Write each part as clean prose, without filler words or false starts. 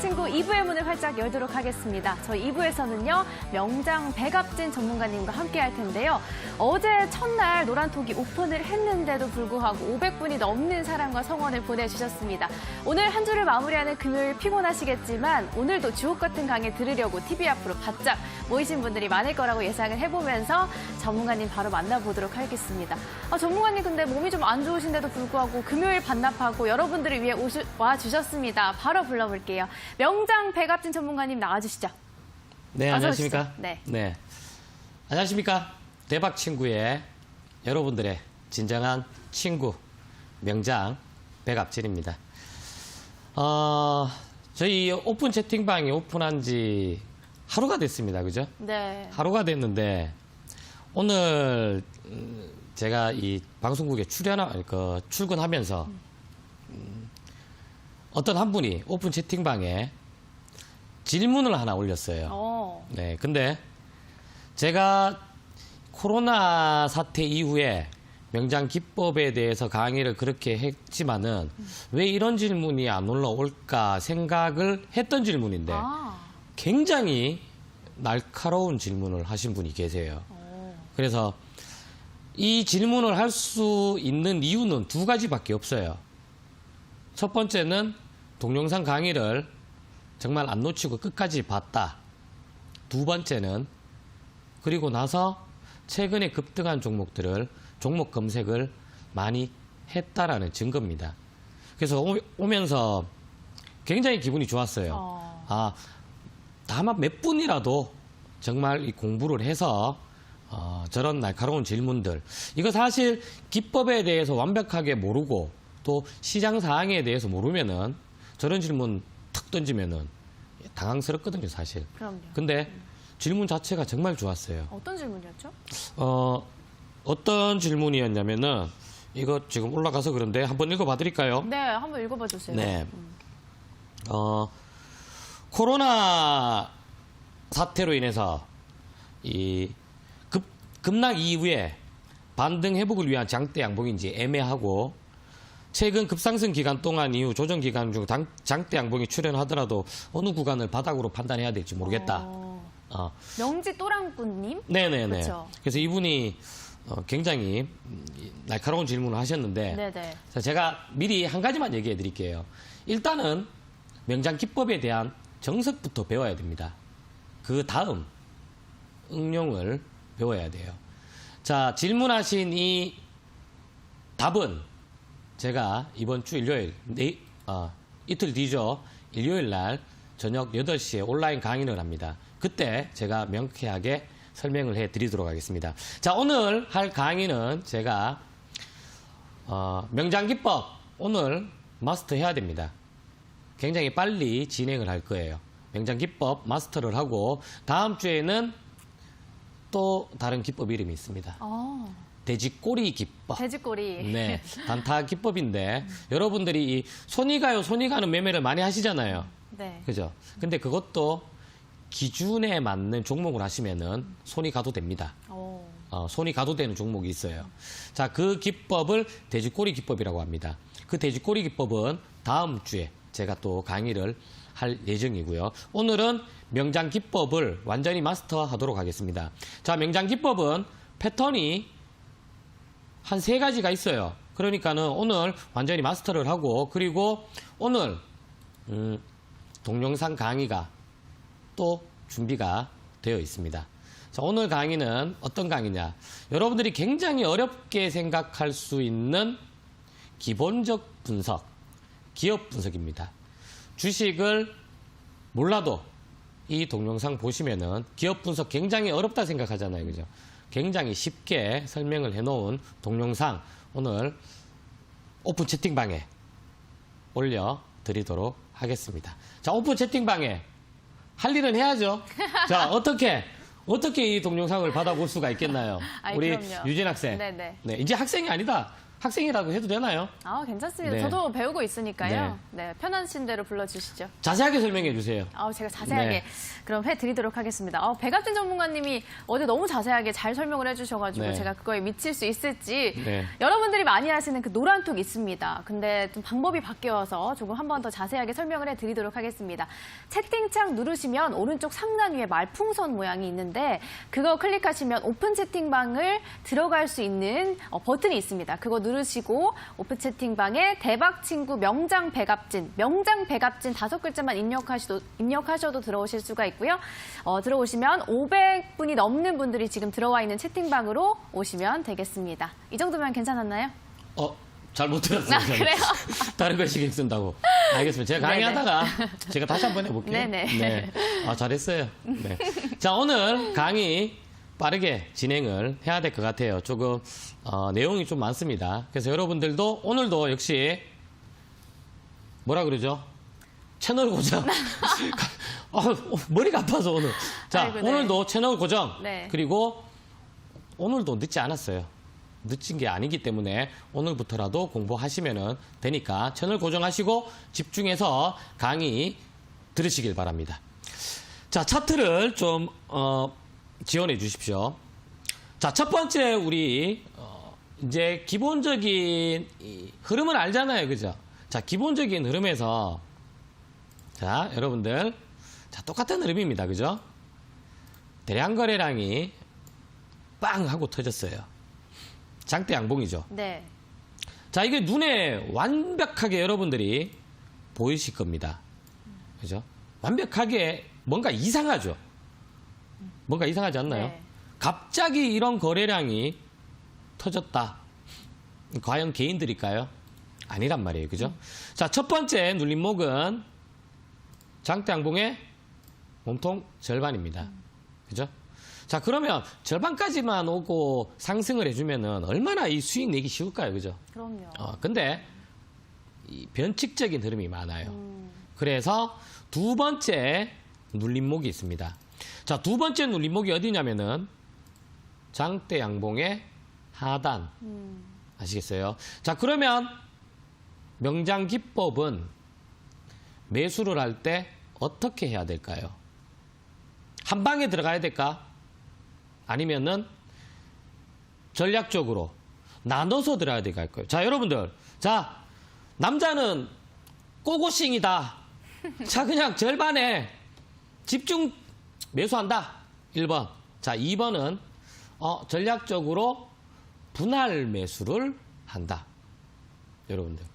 대박친구 2부의 문을 활짝 열도록 하겠습니다. 저희 2부에서는요, 명장 백압진 전문가님과 함께 할 텐데요. 어제 첫날 노란톡이 오픈을 했는데도 불구하고 500분이 넘는 사랑과 성원을 보내주셨습니다. 오늘 한 주를 마무리하는 금요일 피곤하시겠지만 오늘도 주옥 같은 강의 들으려고 TV 앞으로 바짝 모이신 분들이 많을 거라고 예상을 해보면서 전문가님 바로 만나보도록 하겠습니다. 전문가님 근데 몸이 좀 안 좋으신데도 불구하고 금요일 반납하고 여러분들을 위해 와주셨습니다. 바로 불러볼게요. 명장 백압진 전문가님 나와주시죠. 네, 안녕하십니까? 네. 안녕하십니까? 대박 친구의 여러분들의 진정한 친구 명장 백압진입니다. 저희 오픈 채팅방이 오픈한 지 하루가 됐습니다. 그죠? 네. 하루가 됐는데 오늘 제가 이 방송국에 출근하면서 어떤 한 분이 오픈 채팅방에 질문을 하나 올렸어요. 네, 근데 제가 코로나 사태 이후에 명장 기법에 대해서 강의를 그렇게 했지만은 왜 이런 질문이 안 올라올까 생각을 했던 질문인데 굉장히 날카로운 질문을 하신 분이 계세요. 그래서 이 질문을 할 수 있는 이유는 두 가지밖에 없어요. 첫 번째는 동영상 강의를 정말 안 놓치고 끝까지 봤다. 두 번째는 그리고 나서 최근에 급등한 종목들을 종목 검색을 많이 했다라는 증거입니다. 그래서 오면서 굉장히 기분이 좋았어요. 다만 몇 분이라도 정말 이 공부를 해서 저런 날카로운 질문들, 이거 사실 기법에 대해서 완벽하게 모르고 또 시장 상황에 대해서 모르면은 저런 질문 탁 던지면은 당황스럽거든요, 사실. 그럼요. 근데 질문 자체가 정말 좋았어요. 어떤 질문이었죠? 어떤 질문이었냐면은 이거 지금 올라가서 그런데 한번 읽어봐 드릴까요? 네, 한번 읽어봐 주세요. 네. 코로나 사태로 인해서 이 급락 이후에 반등 회복을 위한 장대 양봉인지 애매하고 최근 급상승 기간 동안 이후 조정 기간 중 장대 양봉이 출현하더라도 어느 구간을 바닥으로 판단해야 될지 모르겠다. 명지 또랑꾼님? 네네네. 그쵸? 그래서 이분이 굉장히 날카로운 질문을 하셨는데 네네. 제가 미리 한 가지만 얘기해 드릴게요. 일단은 명장 기법에 대한 정석부터 배워야 됩니다. 그 다음 응용을 배워야 돼요. 자, 질문하신 이 답은 제가 이번 주 일요일, 이틀 뒤죠. 일요일 날 저녁 8시에 온라인 강의를 합니다. 그때 제가 명쾌하게 설명을 해드리도록 하겠습니다. 자, 오늘 할 강의는 제가 명장기법 오늘 마스터해야 됩니다. 굉장히 빨리 진행을 할 거예요. 명장기법 마스터를 하고 다음 주에는 또 다른 기법 이름이 있습니다. 돼지꼬리 기법. 돼지꼬리. 네, 단타 기법인데 여러분들이 이 손이 가는 매매를 많이 하시잖아요. 네. 그죠? 근데 그것도 기준에 맞는 종목을 하시면은 손이 가도 됩니다. 손이 가도 되는 종목이 있어요. 자, 그 기법을 돼지꼬리 기법이라고 합니다. 그 돼지꼬리 기법은 다음 주에 제가 또 강의를 할 예정이고요. 오늘은 명장 기법을 완전히 마스터하도록 하겠습니다. 자, 명장 기법은 패턴이 한 3가지가 있어요. 그러니까는 오늘 완전히 마스터를 하고 그리고 오늘 동영상 강의가 또 준비가 되어 있습니다. 자, 오늘 강의는 어떤 강의냐? 여러분들이 굉장히 어렵게 생각할 수 있는 기본적 분석, 기업 분석입니다. 주식을 몰라도 이 동영상 보시면은 기업 분석 굉장히 어렵다 생각하잖아요. 그죠? 굉장히 쉽게 설명을 해놓은 동영상 오늘 오픈 채팅방에 올려드리도록 하겠습니다. 자, 오픈 채팅방에 할 일은 해야죠. 자, 어떻게 이 동영상을 받아볼 수가 있겠나요? 우리 그럼요. 유진 학생. 네네. 네, 이제 학생이 아니다. 학생이라고 해도 되나요? 아, 괜찮습니다. 네. 저도 배우고 있으니까요. 네, 편하신 대로 불러주시죠. 자세하게 설명해 주세요. 제가 자세하게 네. 그럼 해드리도록 하겠습니다. 백합진 전문가님이 어제 너무 자세하게 잘 설명을 해주셔가지고 네. 제가 그거에 미칠 수 있을지 네. 여러분들이 많이 하시는 그 노란톡 있습니다. 근데 좀 방법이 바뀌어서 조금 한 번 더 자세하게 설명을 해드리도록 하겠습니다. 채팅창 누르시면 오른쪽 상단 위에 말풍선 모양이 있는데 그거 클릭하시면 오픈 채팅방을 들어갈 수 있는 버튼이 있습니다. 그거 누르시고 오픈 채팅방에 대박 친구 명장 백합진 5글자만 입력하셔도 들어오실 수가 있고요. 들어오시면 500분이 넘는 분들이 지금 들어와 있는 채팅방으로 오시면 되겠습니다. 이 정도면 괜찮았나요? 잘 못 들었어요. 그래요? 다른 걸 신경 쓴다고. 알겠습니다. 제가 강의하다가 제가 다시 한번 해볼게요. 네네. 네. 잘했어요. 네. 자, 오늘 강의 빠르게 진행을 해야 될 것 같아요. 조금 내용이 좀 많습니다. 그래서 여러분들도 오늘도 역시 뭐라 그러죠? 채널 고정. 머리가 아파서 오늘. 자, 아이고, 네. 오늘도 채널 고정. 네. 그리고 오늘도 늦지 않았어요. 늦은 게 아니기 때문에 오늘부터라도 공부하시면 되니까 채널 고정하시고 집중해서 강의 들으시길 바랍니다. 자, 차트를 좀 지원해 주십시오. 자, 첫 번째 우리 이제 기본적인 이 흐름을 알잖아요. 그죠? 자, 기본적인 흐름에서 자, 여러분들 자, 똑같은 흐름입니다. 그죠? 대량 거래량이 빵 하고 터졌어요. 장대 양봉이죠. 네. 자, 이게 눈에 완벽하게 여러분들이 보이실 겁니다. 그죠? 완벽하게 뭔가 이상하죠? 뭔가 이상하지 않나요? 네. 갑자기 이런 거래량이 터졌다. 과연 개인들일까요? 아니란 말이에요. 그죠? 자, 첫 번째 눌림목은 장대 양봉의 몸통 절반입니다. 그죠? 자, 그러면 절반까지만 오고 상승을 해주면은 얼마나 이 수익 내기 쉬울까요? 그죠? 그럼요. 근데 이 변칙적인 흐름이 많아요. 그래서 두 번째 눌림목이 있습니다. 자, 두 번째 눌림목이 어디냐면은 장대 양봉의 하단. 아시겠어요? 자, 그러면 명장 기법은 매수를 할 때 어떻게 해야 될까요? 한 방에 들어가야 될까? 아니면은 전략적으로 나눠서 들어야 될까요? 자, 여러분들. 자, 남자는 꼬고싱이다. 자, 그냥 절반에 집중 매수한다. 1번. 자, 2번은 전략적으로 분할 매수를 한다. 여러분들.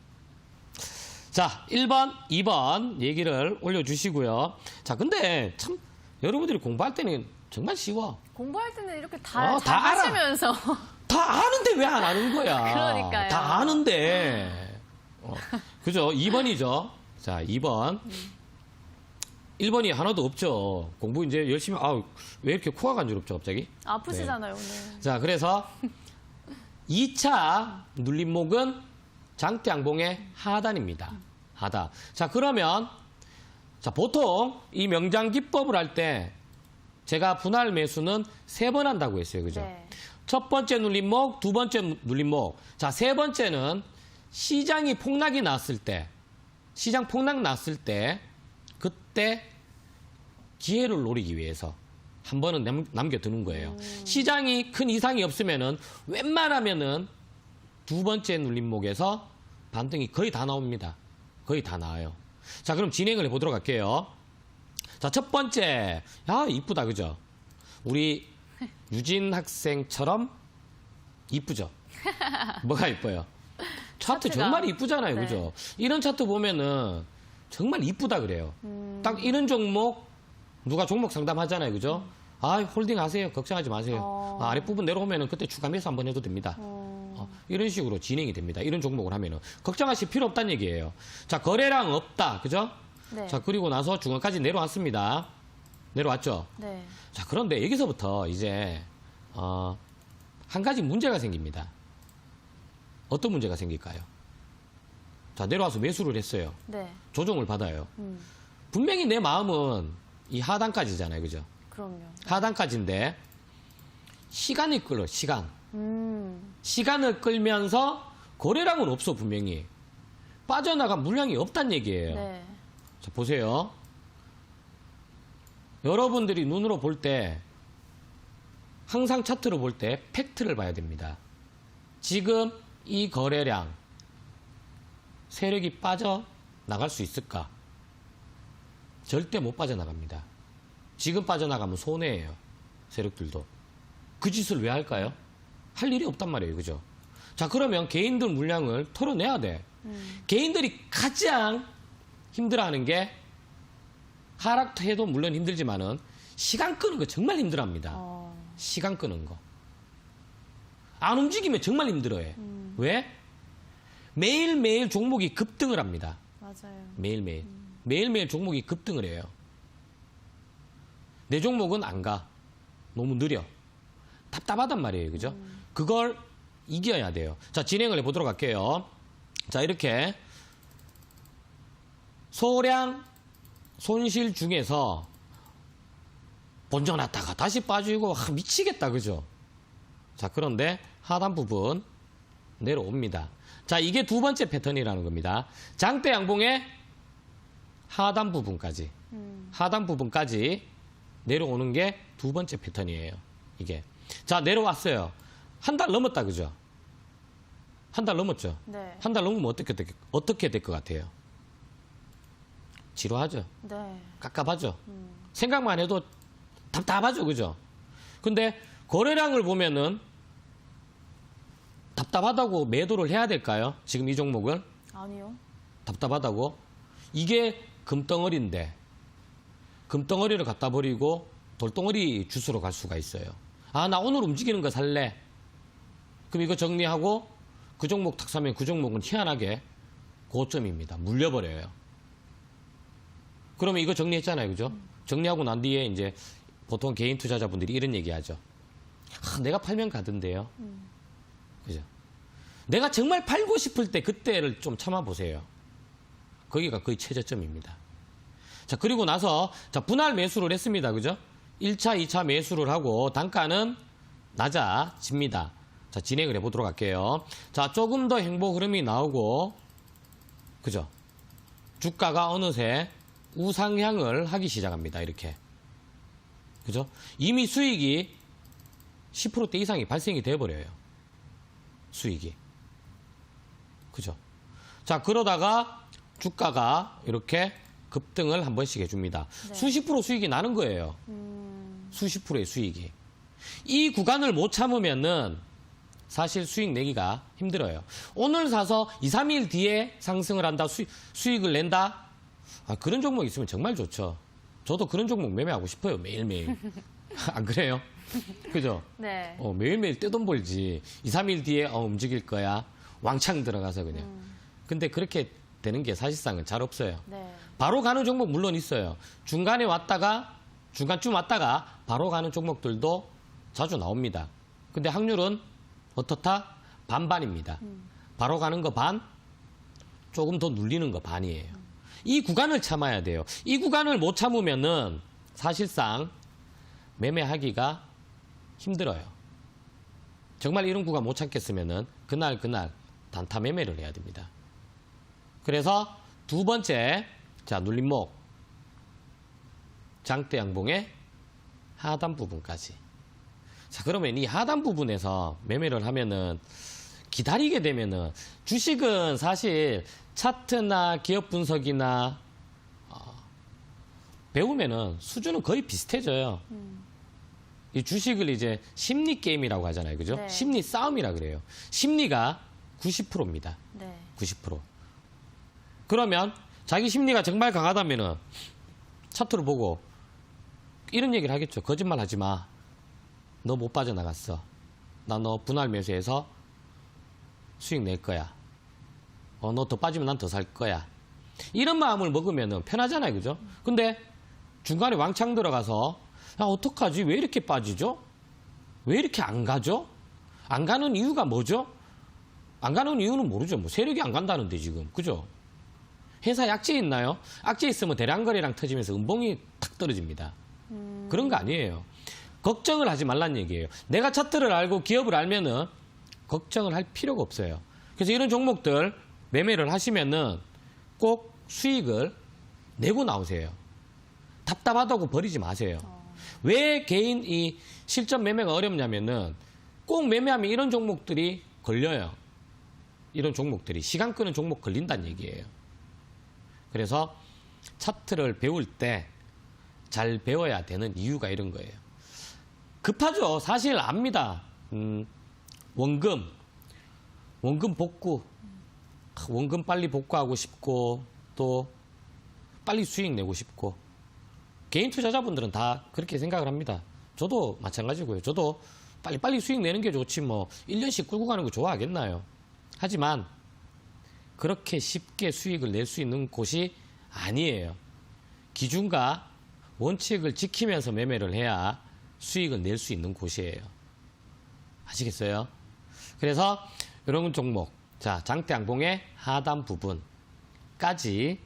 자, 1번, 2번 얘기를 올려주시고요. 자, 근데 참 여러분들이 공부할 때는 정말 쉬워. 공부할 때는 이렇게 다 다 알아. 하시면서 다 아는데 왜 안 하는 거야? 그러니까요. 다 아는데. 그죠? 2번이죠. 자, 2번. 1번이 하나도 없죠. 공부 이제 열심히, 왜 이렇게 코가 간지럽죠, 갑자기? 아프시잖아요, 오늘. 자, 그래서 2차 눌림목은 장대 양봉의 하단입니다. 하단. 자, 그러면, 자, 보통 이 명장 기법을 할 때 제가 분할 매수는 3번 한다고 했어요. 그죠? 네. 첫 번째 눌림목, 두 번째 눌림목. 자, 세 번째는 시장이 폭락이 났을 때, 시장 폭락 났을 때, 그때 기회를 노리기 위해서 한 번은 남겨두는 거예요. 시장이 큰 이상이 없으면은 웬만하면은 두 번째 눌림목에서 반등이 거의 다 나옵니다. 거의 다 나와요. 자, 그럼 진행을 해보도록 할게요. 자, 첫 번째. 이쁘다. 그죠? 우리 유진 학생처럼 이쁘죠? 뭐가 이뻐요? 차트 차트가. 정말 이쁘잖아요. 네. 그죠? 이런 차트 보면은 정말 이쁘다 그래요. 딱 이런 종목, 누가 종목 상담하잖아요. 그죠? 홀딩 하세요. 걱정하지 마세요. 아랫부분 내려오면은 그때 추가 매수 한번 해도 됩니다. 이런 식으로 진행이 됩니다. 이런 종목을 하면은. 걱정하실 필요 없다는 얘기예요. 자, 거래량 없다. 그죠? 네. 자, 그리고 나서 중간까지 내려왔습니다. 내려왔죠? 네. 자, 그런데 여기서부터 이제, 한 가지 문제가 생깁니다. 어떤 문제가 생길까요? 자, 내려와서 매수를 했어요. 네. 조정을 받아요. 분명히 내 마음은 이 하단까지잖아요. 그죠? 그럼요. 하단까지인데, 시간이 끌어, 시간. 음. 시간을 끌면서 거래량은 없어 분명히. 빠져나간 물량이 없다는 얘기예요. 네. 자, 보세요. 여러분들이 눈으로 볼 때 항상 차트로 볼 때 팩트를 봐야 됩니다. 지금 이 거래량 세력이 빠져나갈 수 있을까? 절대 못 빠져나갑니다. 지금 빠져나가면 손해예요. 세력들도. 그 짓을 왜 할까요? 할 일이 없단 말이에요. 그죠? 자, 그러면 개인들 물량을 털어내야 돼. 개인들이 가장 힘들어하는 게 하락도 해도 물론 힘들지만은 시간 끄는 거 정말 힘들어합니다. 시간 끄는 거. 안 움직이면 정말 힘들어해. 왜? 매일매일 종목이 급등을 합니다. 맞아요. 매일매일. 매일매일 종목이 급등을 해요. 내 종목은 안 가. 너무 느려. 답답하단 말이에요. 그죠? 그걸 이겨야 돼요. 자, 진행을 해보도록 할게요. 자, 이렇게 소량 손실 중에서 번져놨다가 다시 빠지고 미치겠다. 그죠? 자, 그런데 하단 부분 내려옵니다. 자, 이게 두 번째 패턴이라는 겁니다. 장대 양봉의 하단 부분까지. 하단 부분까지 내려오는 게 두 번째 패턴이에요. 이게. 자, 내려왔어요. 한 달 넘었다. 그죠? 한 달 넘었죠? 네. 한 달 넘으면 어떻게 될 것 같아요? 지루하죠? 네. 깝깝하죠? 생각만 해도 답답하죠? 그죠? 근데 거래량을 보면은 답답하다고 매도를 해야 될까요? 지금 이 종목을? 아니요. 답답하다고? 이게 금덩어리인데 금덩어리를 갖다 버리고 돌덩어리 주스로 갈 수가 있어요. 아, 나 오늘 움직이는 거 살래. 그럼 이거 정리하고 그 종목 탁 사면 그 종목은 희한하게 고점입니다. 물려버려요. 그러면 이거 정리했잖아요. 그죠? 정리하고 난 뒤에 이제 보통 개인 투자자분들이 이런 얘기 하죠. 아, 내가 팔면 가던데요. 그죠? 내가 정말 팔고 싶을 때 그때를 좀 참아보세요. 거기가 거의 최저점입니다. 자, 그리고 나서 자, 분할 매수를 했습니다. 그죠? 1차, 2차 매수를 하고 단가는 낮아집니다. 자, 진행을 해보도록 할게요. 자, 조금 더 행보 흐름이 나오고, 그죠? 주가가 어느새 우상향을 하기 시작합니다. 이렇게. 그죠? 이미 수익이 10%대 이상이 발생이 돼버려요. 수익이. 그죠? 자, 그러다가 주가가 이렇게 급등을 한 번씩 해줍니다. 네. 수십 프로 수익이 나는 거예요. 수십 프로의 수익이. 이 구간을 못 참으면은 사실 수익 내기가 힘들어요. 오늘 사서 2, 3일 뒤에 상승을 한다, 수익을 낸다? 아, 그런 종목 있으면 정말 좋죠. 저도 그런 종목 매매하고 싶어요. 매일매일. 안 그래요? 그죠? 네. 매일매일 떼돈 벌지. 2, 3일 뒤에 움직일 거야. 왕창 들어가서 그냥. 근데 그렇게 되는 게 사실상은 잘 없어요. 네. 바로 가는 종목 물론 있어요. 중간에 왔다가 중간쯤 왔다가 바로 가는 종목들도 자주 나옵니다. 근데 확률은 어떻다? 반반입니다. 바로 가는 거 반, 조금 더 눌리는 거 반이에요. 이 구간을 참아야 돼요. 이 구간을 못 참으면은 사실상 매매하기가 힘들어요. 정말 이런 구간 못 참겠으면은 그날 단타 매매를 해야 됩니다. 그래서 두 번째, 자, 눌림목. 장대 양봉의 하단 부분까지. 자, 그러면 이 하단 부분에서 매매를 하면은 기다리게 되면은 주식은 사실 차트나 기업 분석이나 배우면은 수준은 거의 비슷해져요. 이 주식을 이제 심리 게임이라고 하잖아요. 그죠? 네. 심리 싸움이라 그래요. 심리가 90%입니다. 네. 90%. 그러면 자기 심리가 정말 강하다면은 차트를 보고 이런 얘기를 하겠죠. 거짓말 하지 마. 너 못 빠져나갔어. 나 너 분할 매수해서 수익 낼 거야. 너 더 빠지면 난 더 살 거야. 이런 마음을 먹으면 편하잖아요. 그죠? 근데 중간에 왕창 들어가서 야, 어떡하지? 왜 이렇게 빠지죠? 왜 이렇게 안 가죠? 안 가는 이유가 뭐죠? 안 가는 이유는 모르죠. 뭐 세력이 안 간다는데 지금. 그죠? 회사 약재 있나요? 악재 있으면 대량거래량 터지면서 음봉이 탁 떨어집니다. 그런 거 아니에요. 걱정을 하지 말란 얘기예요. 내가 차트를 알고 기업을 알면은 걱정을 할 필요가 없어요. 그래서 이런 종목들 매매를 하시면은 꼭 수익을 내고 나오세요. 답답하다고 버리지 마세요. 왜 개인 이 실전 매매가 어렵냐면은 꼭 매매하면 이런 종목들이 걸려요. 이런 종목들이 시간 끄는 종목 걸린다는 얘기예요. 그래서 차트를 배울 때 잘 배워야 되는 이유가 이런 거예요. 급하죠. 사실 압니다. 원금 복구. 원금 빨리 복구하고 싶고 또 빨리 수익 내고 싶고 개인 투자자분들은 다 그렇게 생각을 합니다. 저도 마찬가지고요. 저도 빨리 수익 내는 게 좋지 뭐 1년씩 끌고 가는 거 좋아하겠나요? 하지만 그렇게 쉽게 수익을 낼 수 있는 곳이 아니에요. 기준과 원칙을 지키면서 매매를 해야 수익을 낼 수 있는 곳이에요. 아시겠어요? 그래서 이런 종목, 자 장대 양봉의 하단 부분까지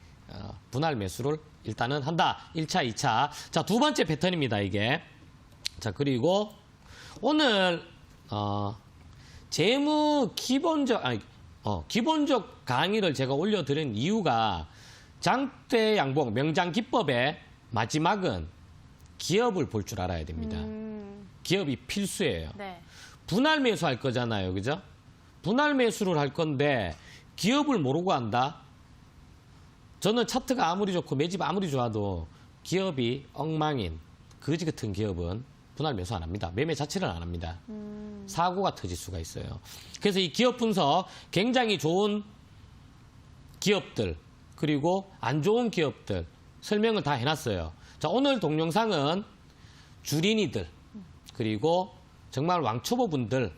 분할 매수를 일단은 한다. 1차, 2차. 자, 두 번째 패턴입니다, 이게. 자, 그리고 오늘 재무 기본적 강의를 제가 올려드린 이유가 장대 양봉 명장 기법의 마지막은 기업을 볼 줄 알아야 됩니다. 기업이 필수예요. 네. 분할 매수 할 거잖아요. 그죠? 분할 매수를 할 건데 기업을 모르고 한다? 저는 차트가 아무리 좋고 매집 아무리 좋아도 기업이 엉망인 거지 같은 기업은 분할 매수 안 합니다. 매매 자체를 안 합니다. 사고가 터질 수가 있어요. 그래서 이 기업 분석 굉장히 좋은 기업들 그리고 안 좋은 기업들 설명을 다 해놨어요. 자, 오늘 동영상은 주린이들 그리고 정말 왕초보분들도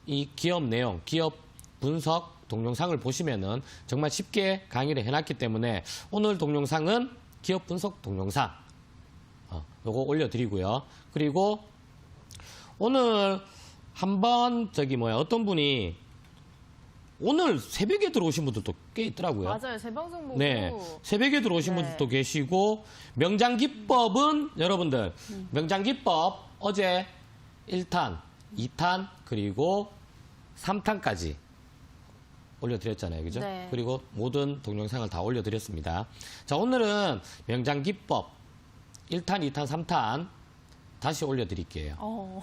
이 기업 내용, 기업 분석 동영상을 보시면은 정말 쉽게 강의를 해놨기 때문에 오늘 동영상은 기업 분석 동영상 요거 올려드리고요. 그리고 오늘 한번 어떤 분이 오늘 새벽에 들어오신 분들도 꽤 있더라고요. 맞아요. 제 방송 보고. 네, 새벽에 들어오신 분들도 계시고 명장기법은 여러분들 명장기법 어제 1탄, 2탄 그리고 3탄까지 올려드렸잖아요. 그죠? 네. 그리고 모든 동영상을 다 올려드렸습니다. 자, 오늘은 명장기법 1탄, 2탄, 3탄 다시 올려드릴게요.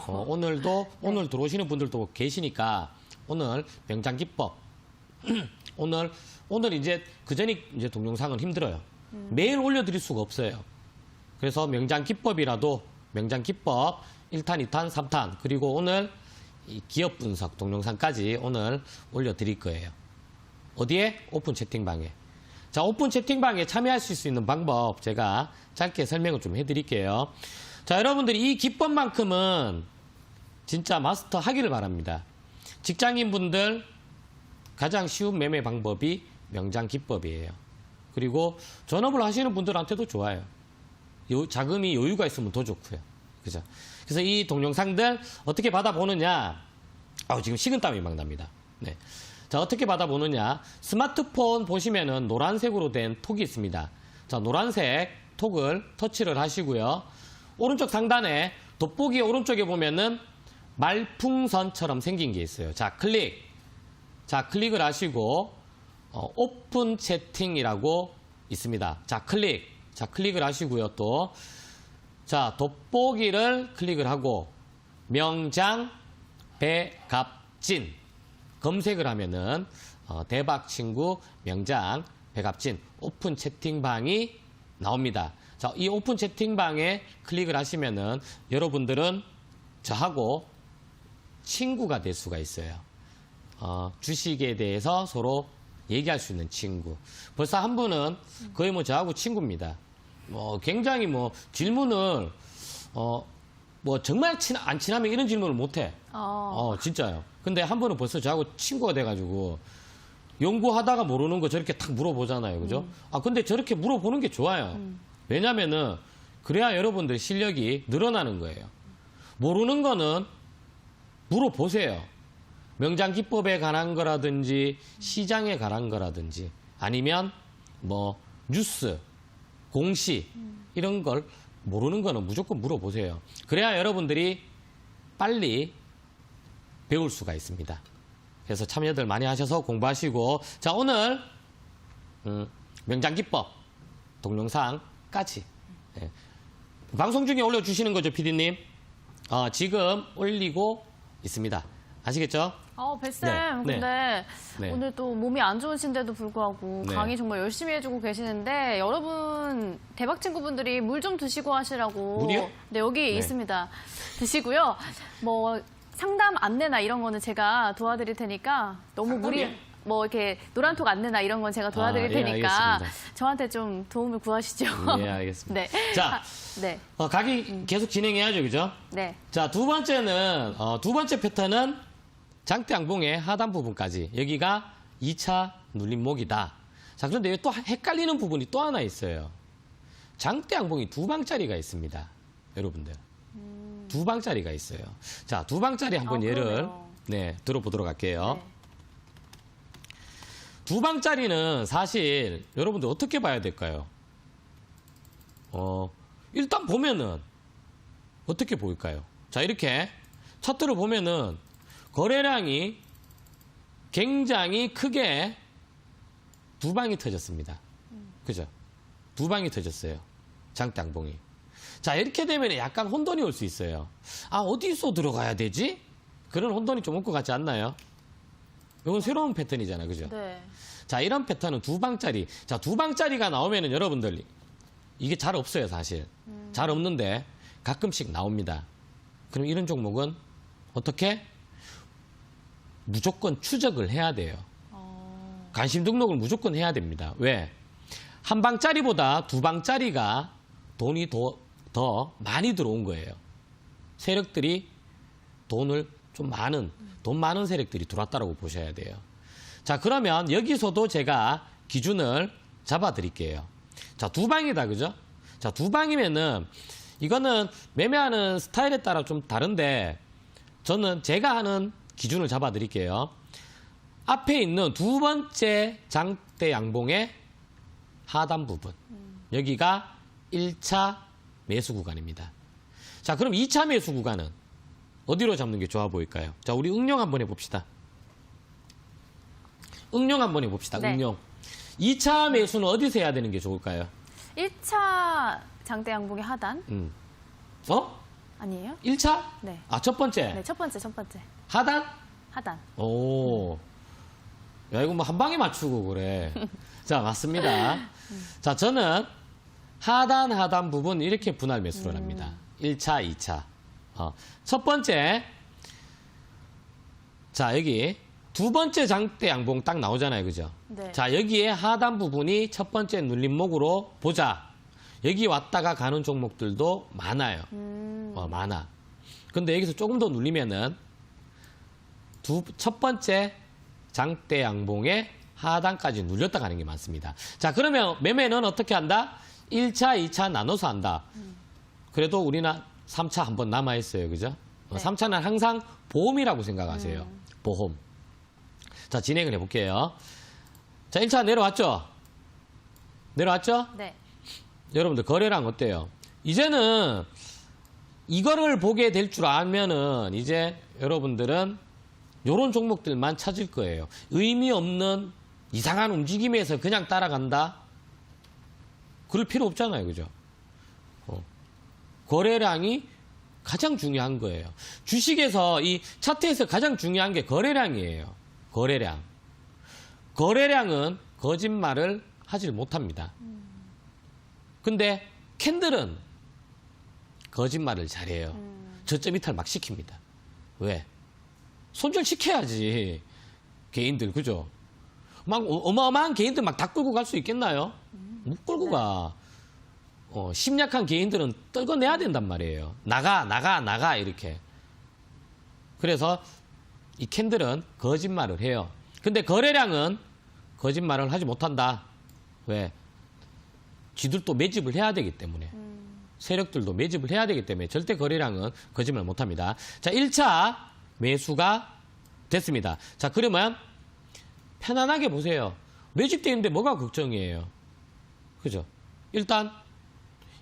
오늘도 오늘 들어오시는 분들도 계시니까 오늘 명장기법 오늘 이제 그전에 이제 동영상은 힘들어요. 매일 올려드릴 수가 없어요. 그래서 명장기법이라도 명장기법 1탄, 2탄, 3탄 그리고 오늘 이 기업 분석 동영상까지 오늘 올려드릴 거예요. 어디에? 오픈 채팅방에. 자, 오픈 채팅방에 참여하실 수 있는 방법 제가 짧게 설명을 좀 해드릴게요. 자, 여러분들이 이 기법만큼은 진짜 마스터 하기를 바랍니다. 직장인분들 가장 쉬운 매매 방법이 명장기법이에요. 그리고 전업을 하시는 분들한테도 좋아요. 자금이 여유가 있으면 더 좋고요. 그죠? 그래서 이 동영상들 어떻게 받아보느냐? 지금 식은땀이 막 납니다. 네. 자, 어떻게 받아보느냐? 스마트폰 보시면은 노란색으로 된 톡이 있습니다. 자, 노란색 톡을 터치를 하시고요. 오른쪽 상단에 돋보기 오른쪽에 보면은 말풍선처럼 생긴 게 있어요. 자, 클릭을 하시고 오픈 채팅이라고 있습니다. 자, 클릭을 하시고요. 또 자, 돋보기를 클릭을 하고 명장 배갑진 검색을 하면은 대박 친구 명장 배갑진 오픈 채팅방이 나옵니다. 자, 이 오픈 채팅방에 클릭을 하시면은 여러분들은 저하고 친구가 될 수가 있어요. 주식에 대해서 서로 얘기할 수 있는 친구. 벌써 한 분은 거의 저하고 친구입니다. 굉장히 질문을 정말 안 친하면 이런 질문을 못 해. 진짜요. 근데 한 분은 벌써 저하고 친구가 돼가지고 연구하다가 모르는 거 저렇게 탁 물어보잖아요. 그죠? 근데 저렇게 물어보는 게 좋아요. 왜냐면은 그래야 여러분들 실력이 늘어나는 거예요. 모르는 거는 물어보세요. 명장기법에 관한 거라든지 시장에 관한 거라든지 아니면 뉴스, 공시 이런 걸 모르는 거는 무조건 물어보세요. 그래야 여러분들이 빨리 배울 수가 있습니다. 그래서 참여들 많이 하셔서 공부하시고 자 오늘 명장기법 동영상까지 네. 방송 중에 올려주시는 거죠, PD님? 지금 올리고 있습니다. 아시겠죠? 뱃쌤, 네. 근데 네. 오늘 또 몸이 안 좋으신데도 불구하고 네. 강의 정말 열심히 해주고 계시는데 여러분 대박 친구분들이 물 좀 드시고 하시라고. 물이요? 네, 여기 네. 있습니다. 드시고요. 뭐 상담 안내나 이런 거는 제가 도와드릴 테니까 너무 상담이요? 뭐 이렇게 노란톡 안내나 이런 건 제가 도와드릴 예, 테니까 알겠습니다. 저한테 좀 도움을 구하시죠. 예, 알겠습니다. 네. 자, 네. 강의 계속 진행해야죠, 그죠? 네. 자, 두 번째는, 두 번째 패턴은 장대양봉의 하단 부분까지. 여기가 2차 눌림목이다. 자, 그런데 또 헷갈리는 부분이 또 하나 있어요. 장대양봉이 두 방짜리가 있습니다. 여러분들. 두 방짜리가 있어요. 자, 두 방짜리 한번 예를 그러네요. 네, 들어보도록 할게요. 네. 두 방짜리는 사실 여러분들 어떻게 봐야 될까요? 일단 보면은 어떻게 보일까요? 자, 이렇게 차트를 보면은 거래량이 굉장히 크게 두 방이 터졌습니다. 그죠? 두 방이 터졌어요. 장대양봉이. 자, 이렇게 되면 약간 혼돈이 올 수 있어요. 어디서 들어가야 되지? 그런 혼돈이 좀 올 것 같지 않나요? 이건 새로운 패턴이잖아요. 그죠? 네. 자, 이런 패턴은 두 방짜리. 자, 두 방짜리가 나오면은 여러분들 이게 잘 없어요, 사실. 잘 없는데 가끔씩 나옵니다. 그럼 이런 종목은 어떻게? 무조건 추적을 해야 돼요. 관심 등록을 무조건 해야 됩니다. 왜? 한 방짜리보다 두 방짜리가 돈이 더 많이 들어온 거예요. 세력들이 돈 많은 세력들이 들어왔다고 보셔야 돼요. 자, 그러면 여기서도 제가 기준을 잡아 드릴게요. 자, 두 방이다, 그죠? 자, 두 방이면은 이거는 매매하는 스타일에 따라 좀 다른데 저는 제가 하는 기준을 잡아 드릴게요. 앞에 있는 두 번째 장대 양봉의 하단 부분. 여기가 1차 매수 구간입니다. 자, 그럼 2차 매수 구간은 어디로 잡는 게 좋아 보일까요? 자, 우리 응용 한번 해봅시다. 응용 한번 해봅시다. 네. 응용. 2차 매수는 어디서 해야 되는 게 좋을까요? 1차 장대 양봉의 하단 아니에요? 1차? 네. 첫 번째. 네, 첫 번째. 하단? 하단. 오. 야, 이거 뭐 한 방에 맞추고 그래. 자, 맞습니다. 자, 저는 하단 부분 이렇게 분할 매수를 합니다. 1차, 2차. 첫 번째. 자, 여기 두 번째 장대 양봉 딱 나오잖아요. 그죠? 네. 자, 여기에 하단 부분이 첫 번째 눌림목으로 보자. 여기 왔다가 가는 종목들도 많아요. 많아. 근데 여기서 조금 더 눌리면은 첫 번째 장대 양봉의 하단까지 눌렸다 가는 게 많습니다. 자, 그러면 매매는 어떻게 한다? 1차, 2차 나눠서 한다. 그래도 우리는 3차 한 번 남아있어요. 그죠? 네. 3차는 항상 보험이라고 생각하세요. 보험. 자, 진행을 해볼게요. 자, 1차 내려왔죠? 내려왔죠? 네. 여러분들 거래량 어때요? 이제는 이거를 보게 될 줄 알면은 이제 여러분들은 이런 종목들만 찾을 거예요. 의미 없는 이상한 움직임에서 그냥 따라간다? 그럴 필요 없잖아요. 그죠? 거래량이 가장 중요한 거예요. 주식에서 이 차트에서 가장 중요한 게 거래량이에요. 거래량. 거래량은 거짓말을 하질 못합니다. 근데 캔들은 거짓말을 잘해요. 저점 이탈 막 시킵니다. 왜? 손절시켜야지. 개인들, 그죠? 막 어마어마한 개인들 막 다 끌고 갈 수 있겠나요? 못 끌고 가. 심약한 개인들은 떨궈내야 된단 말이에요. 나가, 이렇게. 그래서 이 캔들은 거짓말을 해요. 근데 거래량은 거짓말을 하지 못한다. 왜? 지들도 매집을 해야 되기 때문에. 세력들도 매집을 해야 되기 때문에 절대 거래량은 거짓말 못합니다. 자, 1차 매수가 됐습니다. 자, 그러면 편안하게 보세요. 매집되어 있는데 뭐가 걱정이에요? 그죠? 일단